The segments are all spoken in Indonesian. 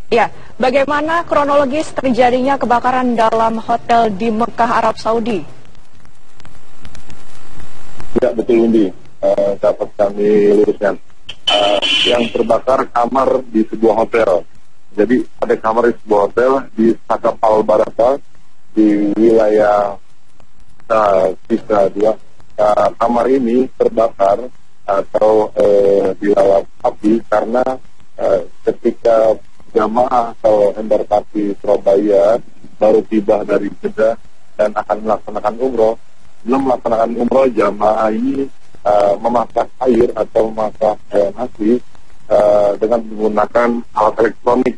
Ya, bagaimana kronologis terjadinya kebakaran dalam hotel di Mekah, Arab Saudi? Ya, betul, Windy. Dapat kami luruskan. Yang terbakar kamar di sebuah hotel. Jadi ada kamar di sebuah hotel di Sakap Al Baraka di wilayah Sisa 2. Kamar ini terbakar atau dilalap api karena ketika jamaah atau embarkasi Surabaya baru tiba dari Jeddah dan akan melaksanakan umroh. Belum melaksanakan umroh, jamaah ini memasak air atau memasak nasi dengan menggunakan alat elektronik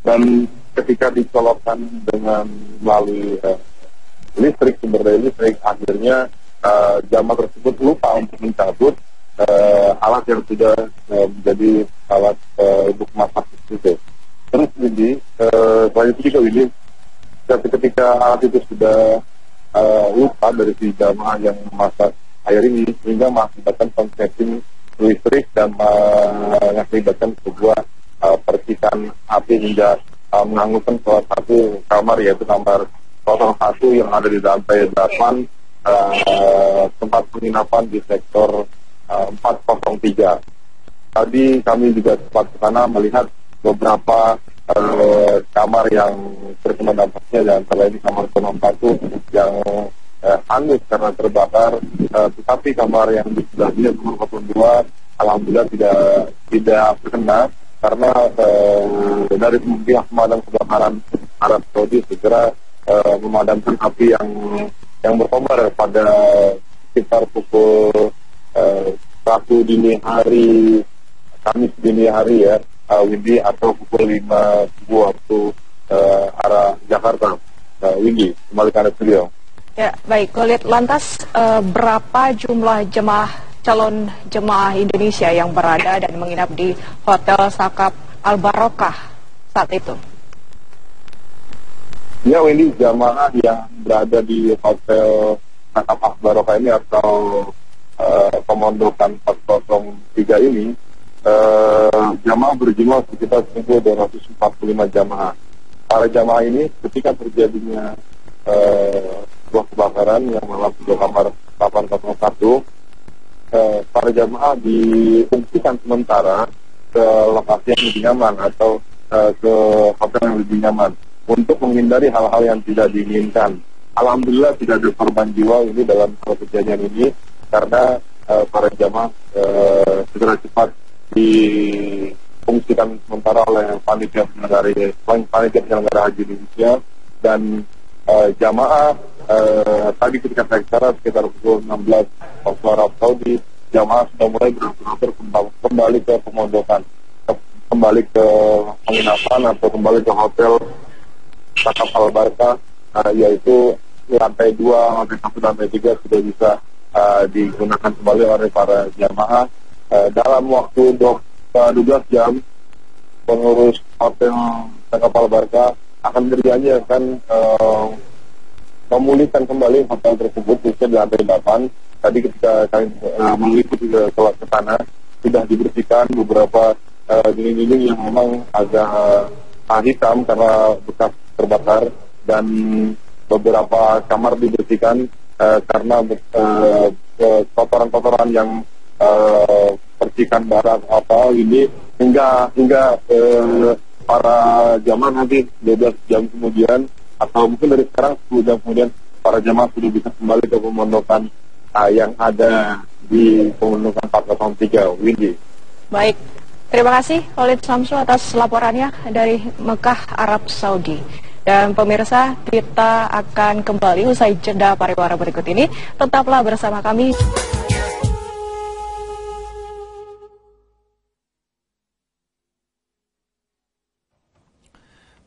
dan ketika dicolokkan dengan melalui listrik, sumber daya listrik, akhirnya jamaah tersebut lupa untuk mencabut alat yang sudah menjadi alat untuk masak itu. Terus ini, selain itu juga ini, ketika alat itu sudah lupa dari si jamaah yang memasak air ini, sehingga mengakibatkan konsleting listrik dan mengakibatkan sebuah percikan api hingga menghanguskan salah satu kamar, yaitu kamar 01 yang ada di lantai 8 tempat penginapan di sektor 403. Tadi kami juga sempat ke sana melihat beberapa kamar yang terkena dampaknya, dan antara ini kamar 01 yang hangus karena terbakar, tetapi kamar yang di sebelahnya kamar 02 alhamdulillah tidak terkena karena dari pihak pemadam kebakaran Arab Saudi segera memadamkan api yang berkobar pada sekitar pukul 1 dini hari, Kamis dini hari ya, Windy, atau pukul 5 waktu arah Jakarta. Windy, kembali ke Anda studio. Ya, baik. Kulit lantas berapa jumlah calon jemaah Indonesia yang berada dan menginap di Hotel Sakap Al Barokah saat itu? Ya, Windy, jamaah yang berada di Hotel Sakap Al Barokah ini atau Pemondokan 403 ini, jamaah berjumlah sekitar 245 jamaah. Para jamaah ini ketika terjadinya sebuah kebakaran yang melalap sebuah kamar 801, para jamaah diungsikan sementara ke lokasi yang lebih nyaman atau ke hotel yang lebih nyaman untuk menghindari hal-hal yang tidak diinginkan. Alhamdulillah tidak ada korban jiwa ini dalam kejadian ini, karena para jamaah segera cepat difungsikan sementara oleh panitia penyelenggara haji Indonesia, dan jamaah tadi ketika saya bicara sekitar pukul 16 waktu Arab Saudi, jamaah sudah mulai beratur-atur kembali ke pemondokan, kembali ke penginapan atau kembali ke hotel Sakap Al Barokah, yaitu lantai 2, lantai 1, lantai 3 sudah bisa digunakan kembali oleh para jamaah. Dalam waktu 12 jam, pengurus hotel Sakap Al Barokah akan berjanji akan memulihkan kembali hotel tersebut, khususnya di lantai 8. Tadi ketika kami meliput ke sana, sudah dibersihkan beberapa dinding-dinding yang memang agak hitam karena bekas terbakar, dan beberapa kamar dibersihkan karena kotoran-kotoran yang percikan bara apa ini, hingga para jamaah nanti 12 jam kemudian atau mungkin dari sekarang 10 jam kemudian para jamaah sudah bisa kembali ke pemondokan yang ada di pemondokan 403. Windy. Baik, terima kasih Khalid Samsu atas laporannya dari Mekah, Arab Saudi. Dan pemirsa, kita akan kembali usai jeda pariwara berikut ini. Tetaplah bersama kami.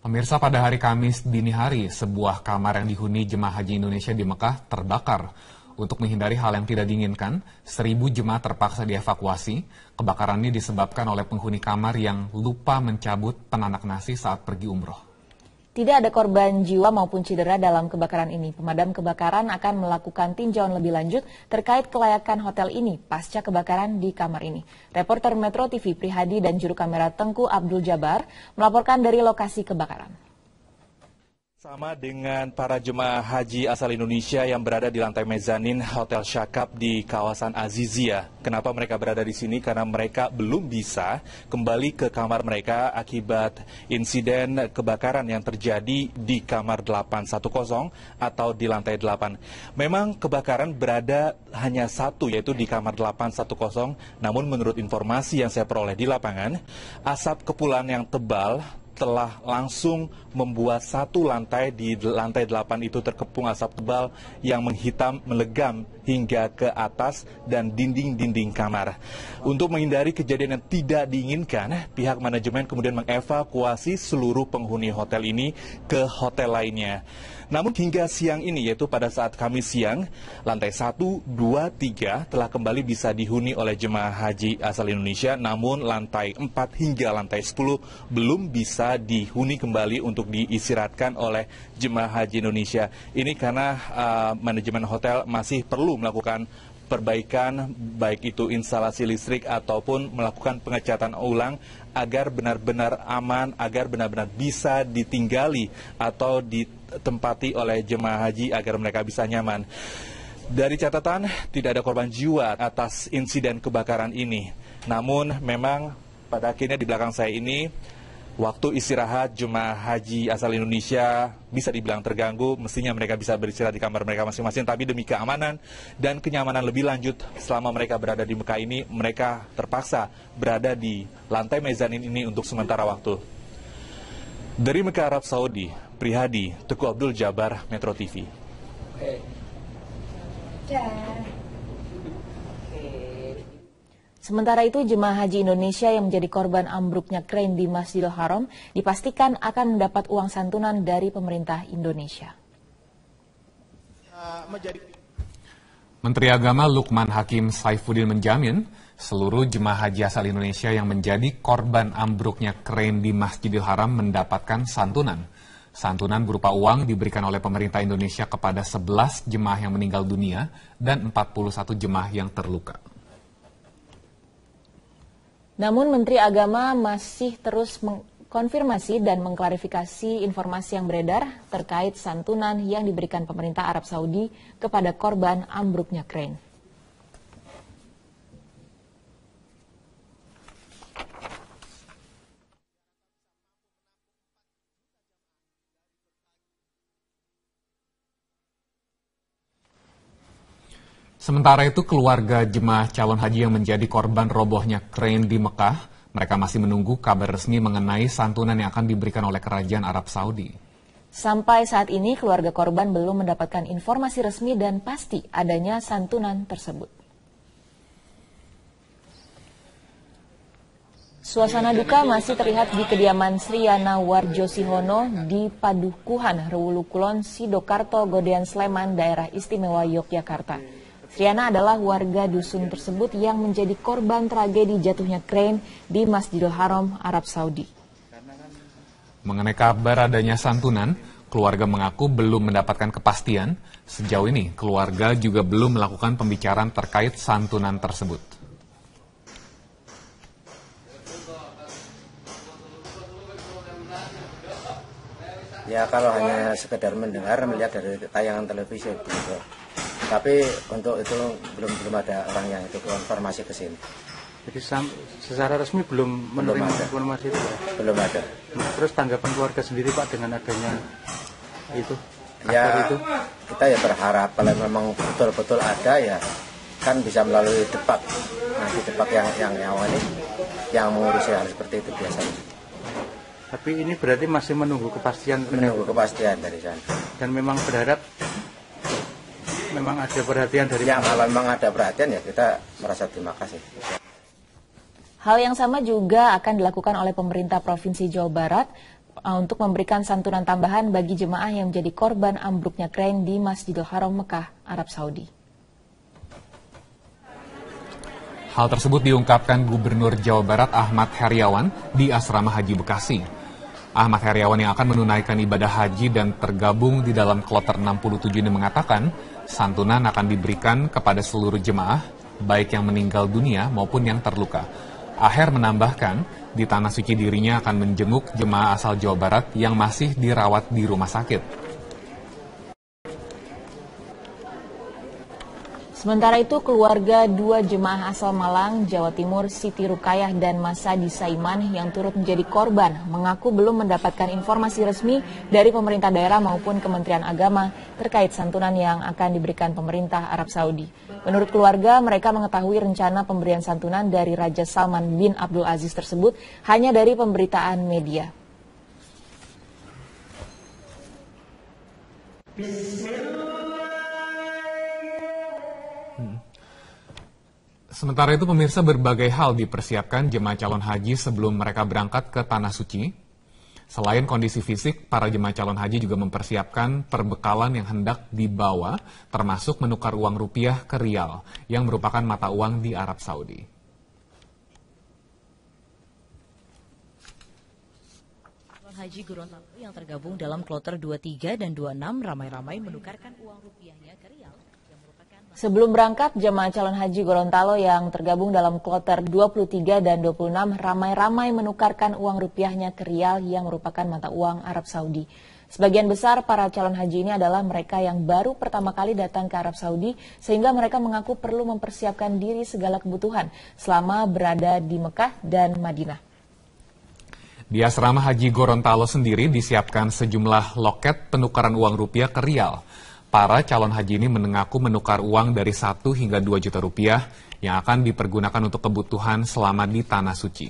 Pemirsa, pada hari Kamis dini hari, sebuah kamar yang dihuni jemaah haji Indonesia di Mekah terbakar. Untuk menghindari hal yang tidak diinginkan, 1.000 jemaah terpaksa dievakuasi. Kebakaran ini disebabkan oleh penghuni kamar yang lupa mencabut penanak nasi saat pergi umroh. Tidak ada korban jiwa maupun cedera dalam kebakaran ini. Pemadam kebakaran akan melakukan tinjauan lebih lanjut terkait kelayakan hotel ini pasca kebakaran di kamar ini. Reporter Metro TV Prihadi dan juru kamera Tengku Abdul Jabar melaporkan dari lokasi kebakaran. Sama dengan para jemaah haji asal Indonesia yang berada di lantai mezanin Hotel Syakab di kawasan Azizia. Kenapa mereka berada di sini? Karena mereka belum bisa kembali ke kamar mereka akibat insiden kebakaran yang terjadi di kamar 810 atau di lantai 8. Memang kebakaran berada hanya satu, yaitu di kamar 810. Namun menurut informasi yang saya peroleh di lapangan, asap kepulan yang tebal telah langsung membuat satu lantai di lantai 8 itu terkepung asap tebal yang menghitam melegam hingga ke atas dan dinding-dinding kamar. Untuk menghindari kejadian yang tidak diinginkan, pihak manajemen kemudian mengevakuasi seluruh penghuni hotel ini ke hotel lainnya. Namun hingga siang ini, yaitu pada saat Kamis siang, lantai 1, 2, 3 telah kembali bisa dihuni oleh jemaah haji asal Indonesia, namun lantai 4 hingga lantai 10 belum bisa dihuni kembali untuk diistirahatkan oleh jemaah haji Indonesia. Ini karena manajemen hotel masih perlu melakukan perbaikan, baik itu instalasi listrik ataupun melakukan pengecatan ulang agar benar-benar aman, agar benar-benar bisa ditinggali atau ditempati oleh jemaah haji agar mereka bisa nyaman. Dari catatan, tidak ada korban jiwa atas insiden kebakaran ini. Namun memang pada akhirnya di belakang saya ini, waktu istirahat jemaah haji asal Indonesia bisa dibilang terganggu, mestinya mereka bisa beristirahat di kamar mereka masing-masing, tapi demi keamanan dan kenyamanan lebih lanjut selama mereka berada di Mekah ini, mereka terpaksa berada di lantai mezanin ini untuk sementara waktu. Dari Mekah, Arab Saudi, Prihadi, Tengku Abdul Jabar, Metro TV. Sementara itu, jemaah haji Indonesia yang menjadi korban ambruknya krain di Masjidil Haram dipastikan akan mendapat uang santunan dari pemerintah Indonesia. Menteri Agama Lukman Hakim Saifuddin menjamin seluruh jemaah haji asal Indonesia yang menjadi korban ambruknya krain di Masjidil Haram mendapatkan santunan. Santunan berupa uang diberikan oleh pemerintah Indonesia kepada 11 jemaah yang meninggal dunia dan 41 jemaah yang terluka. Namun Menteri Agama masih terus mengkonfirmasi dan mengklarifikasi informasi yang beredar terkait santunan yang diberikan pemerintah Arab Saudi kepada korban ambruknya krain. Sementara itu, keluarga jemaah calon haji yang menjadi korban robohnya krain di Mekah, mereka masih menunggu kabar resmi mengenai santunan yang akan diberikan oleh Kerajaan Arab Saudi. Sampai saat ini, keluarga korban belum mendapatkan informasi resmi dan pasti adanya santunan tersebut. Suasana duka masih terlihat di kediaman Sriana Warjosihono di Padukuhan, Rewulukulon, Sidokarto, Godean Sleman, Daerah Istimewa Yogyakarta. Sriana adalah warga dusun tersebut yang menjadi korban tragedi jatuhnya krain di Masjidil Haram, Arab Saudi. Mengenai kabar adanya santunan, keluarga mengaku belum mendapatkan kepastian. Sejauh ini, keluarga juga belum melakukan pembicaraan terkait santunan tersebut. Ya kalau hanya sekedar mendengar, melihat dari tayangan televisi begitu. Tapi untuk itu belum ada orang yang itu konfirmasi ke sini. Jadi secara resmi belum menerima informasi itu ya? Belum ada. Nah, terus tanggapan keluarga sendiri Pak dengan adanya itu? Ya itu? Kita ya berharap kalau memang betul-betul ada ya kan bisa melalui depak. Nanti depak yang ini yang mengurusi hal seperti itu biasanya. Tapi ini berarti masih menunggu kepastian? Menunggu kepastian dari sana. Dan memang berharap memang ada perhatian dari... Ya kalau memang ada perhatian ya kita merasa terima kasih. Hal yang sama juga akan dilakukan oleh pemerintah Provinsi Jawa Barat untuk memberikan santunan tambahan bagi jemaah yang menjadi korban ambruknya krain di Masjidil Haram Mekah, Arab Saudi. Hal tersebut diungkapkan Gubernur Jawa Barat Ahmad Heriawan di Asrama Haji Bekasi. Ahmad Heriawan yang akan menunaikan ibadah haji dan tergabung di dalam kloter 67 ini mengatakan, santunan akan diberikan kepada seluruh jemaah, baik yang meninggal dunia maupun yang terluka. Aher menambahkan, di Tanah Suci dirinya akan menjenguk jemaah asal Jawa Barat yang masih dirawat di rumah sakit. Sementara itu, keluarga dua jemaah asal Malang, Jawa Timur, Siti Rukayah dan Masadi Saiman yang turut menjadi korban mengaku belum mendapatkan informasi resmi dari pemerintah daerah maupun Kementerian Agama terkait santunan yang akan diberikan pemerintah Arab Saudi. Menurut keluarga, mereka mengetahui rencana pemberian santunan dari Raja Salman bin Abdul Aziz tersebut hanya dari pemberitaan media. Sementara itu pemirsa, berbagai hal dipersiapkan jemaah calon haji sebelum mereka berangkat ke Tanah Suci. Selain kondisi fisik, para jemaah calon haji juga mempersiapkan perbekalan yang hendak dibawa, termasuk menukar uang rupiah ke rial, yang merupakan mata uang di Arab Saudi. Haji Gorontalo yang tergabung dalam kloter 23 dan 26 ramai-ramai menukarkan uang rupiahnya ke rial. Sebelum berangkat, jemaah calon haji Gorontalo yang tergabung dalam kloter 23 dan 26 ramai-ramai menukarkan uang rupiahnya ke rial yang merupakan mata uang Arab Saudi. Sebagian besar para calon haji ini adalah mereka yang baru pertama kali datang ke Arab Saudi, sehingga mereka mengaku perlu mempersiapkan diri segala kebutuhan selama berada di Mekah dan Madinah. Di asrama haji Gorontalo sendiri disiapkan sejumlah loket penukaran uang rupiah ke rial. Para calon haji ini mengaku menukar uang dari 1 hingga 2 juta rupiah yang akan dipergunakan untuk kebutuhan selama di Tanah Suci.